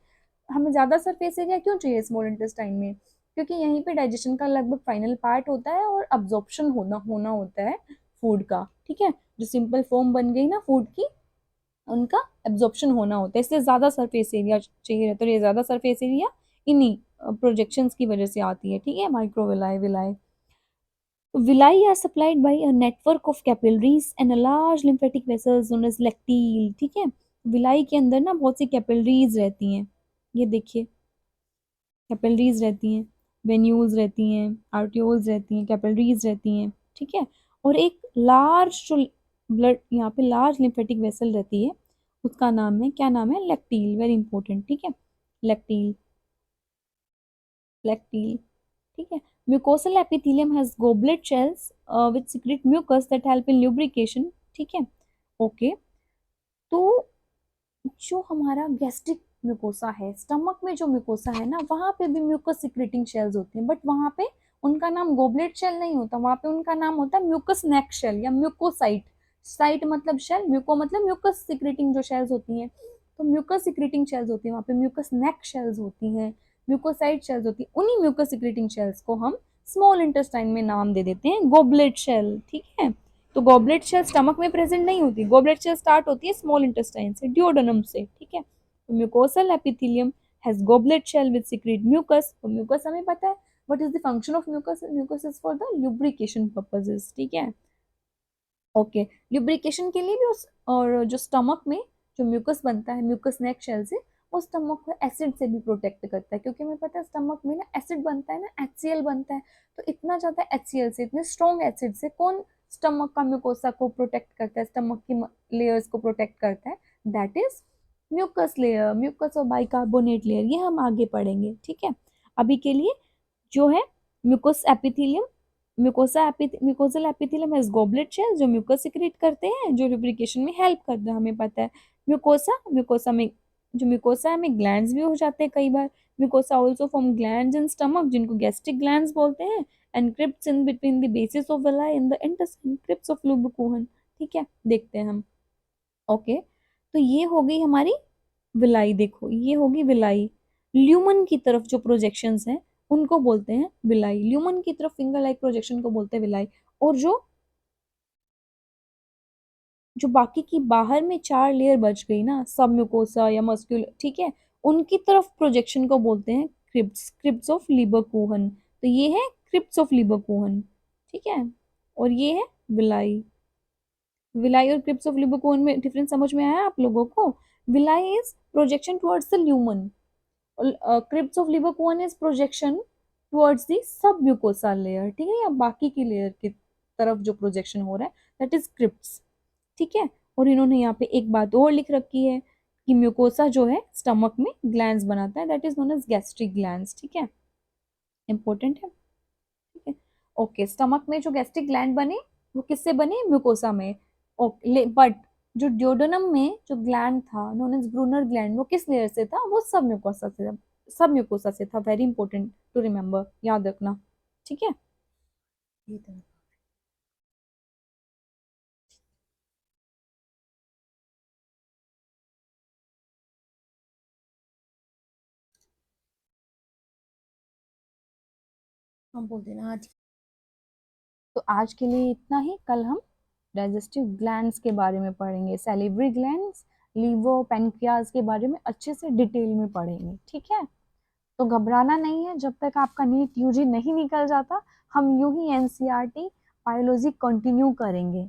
Speaker 1: हमें ज्यादा सरफेस एरिया क्यों चाहिए स्मॉल इंटेस्टाइन में? क्योंकि यहीं पे डाइजेशन का लगभग फाइनल पार्ट होता है और अब्जॉर्प्शन होना होना होता है फूड का। ठीक है, जो सिंपल फॉर्म बन गई ना फूड की, उनका एब्जॉर्प्शन होना होता है, इसलिए ज्यादा सरफेस एरिया चाहिए रहता है। ये ज्यादा सरफेस एरिया इन्हीं प्रोजेक्शंस की वजह से आती है। ठीक है, microvilli villi. Villi are supplied by a network of capillaries and a large lymphatic vessels known as lacteal। ठीक है, विलाई के अंदर ना बहुत सी कैपिलरीज रहती हैं, ये देखिए कैपिलरीज रहती हैं, वेन्यूल्स रहती हैं, आर्टियोल्स रहती हैं, कैपिलरीज रहती हैं। ठीक है, और एक लार्ज जो ब्लड, यहाँ पे लार्ज लिम्फेटिक वेसल रहती है, उसका नाम है, क्या नाम है, लैक्टील। Very important. ठीक है, लैक्टील, लैक्टील। ठीक है, mucosal epithelium has goblet cells which secrete mucus that help in lubrication. ठीक है, ओके। तो जो हमारा गैस्ट्रिक म्यूकोसा है, स्टमक में जो म्यूकोसा है ना, वहां पे भी म्यूकस सिक्रेटिंग शेल्स होते हैं, बट वहां पे उनका नाम गोबलेट शेल नहीं होता, वहां पे उनका नाम होता है म्यूकस नेक शेल या म्यूकोसाइट। साइट मतलब शेल, म्यूको मतलब म्यूकस सिक्रेटिंग जो शेल्स होती हैं, तो म्यूकस सिक्रेटिंग शेल्स होती है वहां पे, म्यूकस नेक शेल्स होती हैं, म्यूकोसाइट शेल्स होती है। उन्हीं म्यूकस सिक्रेटिंग शेल्स को हम स्मॉल इंटेस्टाइन में नाम दे देते हैं गोबलेट शेल। ठीक है, तो गॉबलेट शेल स्टमक में प्रेजेंट नहीं होती, गॉबलेट शेल स्टार्ट होती है स्मॉल इंटेस्टाइन से, ड्यूोडेनम से। ठीक है, तो mucosal epithelium has goblet cell with secrete mucus. तो म्यूकस हमें पता है, what is the function of mucus? Mucus is for the lubrication purposes. ठीक है, ओके, ल्यूब्रिकेशन के लिए भी और जो स्टमक में जो म्यूकस बनता है म्यूकस नेक शेल से, वो स्टमक को एसिड से भी प्रोटेक्ट करता है, क्योंकि हमें पता है स्टमक में ना एसिड बनता है ना, HCl बनता है। तो इतना ज्यादा HCl से, इतने स्ट्रॉन्ग एसिड से कौन स्टमक का म्यूकोसा को प्रोटेक्ट करता है, स्टमक की लेयर्स को प्रोटेक्ट करता है? That is mucus layer, mucus और बाइकार्बोनेट लेयर। ये हम आगे पढ़ेंगे। ठीक है, अभी के लिए जो है mucous epithelium, mucosal epithelium has goblet cell जो म्यूकस सिक्रेट करते हैं, जो लुब्रिकेशन में हेल्प करता है, हमें पता है। म्यूकोसा में जो म्यूकोसा है में ग्लैंड्स भी हो जाते हैं कई बार। Mucosa also form glands in stomach, जिनको गैस्ट्रिक ग्लैंड्स बोलते हैं, and crypts in between the basis of villi in the intestine, crypts of Lieberkuhn. ठीक है, देखते हैं हम। ओके, तो ये हो गई हमारी विलाई। देखो ये होगी विलाई, ल्यूमन की तरफ जो प्रोजेक्शंस हैं उनको बोलते हैं विलाई, ल्यूमन की तरफ फिंगर लाइक प्रोजेक्शन को बोलते हैं विलाई। और जो जो बाकी की बाहर में चार लेयर बच गई ना, सब म्यूकोसा या मस्क्यूल, ठीक है, उनकी तरफ प्रोजेक्शन को बोलते हैं क्रिप्स, क्रिप्स ऑफ लीबरकुहन। तो ये है क्रिप्स ऑफ लीबरकुहन, ठीक है। और ये है विलाई। विलाई और क्रिप्स ऑफ ल्यूबिकोन में डिफरेंस समझ में आया आप लोगों को? Villi is projection towards the lumen, crypts of Lieberkuhn is projection towards the submucosa layer, ठीक है, या बाकी की लेयर की तरफ जो प्रोजेक्शन हो रहा है दैट इज क्रिप्स, ठीक है। और इन्होंने यहाँ पे एक बात और लिख रखी है कि म्यूकोसा जो है स्टमक में ग्लैंड्स बनाता है, that is known as gastric glands, ठीक है, इंपॉर्टेंट है, ठीक है। ओके, स्टमक में जो गैस्ट्रिक ग्लैंड बने वो किससे बने? म्यूकोसा में। ओके, बट जो ड्योडेनम में जो ग्लैंड था नोन एज ब्रूनर ग्लैंड, वो किस लेयर से था? वो सब म्यूकोसा से, सब म्यूकोसा से था। वेरी इंपॉर्टेंट टू रिमेम्बर, याद रखना, ठीक है। ये तो हम बोल देना आज। तो आज के लिए इतना ही। कल हम डाइजेस्टिव ग्लैंड्स के बारे में पढ़ेंगे, सैलिवरी ग्लैंड्स, लीवर, पैनक्रियाज के बारे में अच्छे से डिटेल में पढ़ेंगे, ठीक है। तो घबराना नहीं है, जब तक आपका नीट यूजी नहीं निकल जाता हम यूं ही एनसीईआरटी बायोलॉजी कंटिन्यू करेंगे।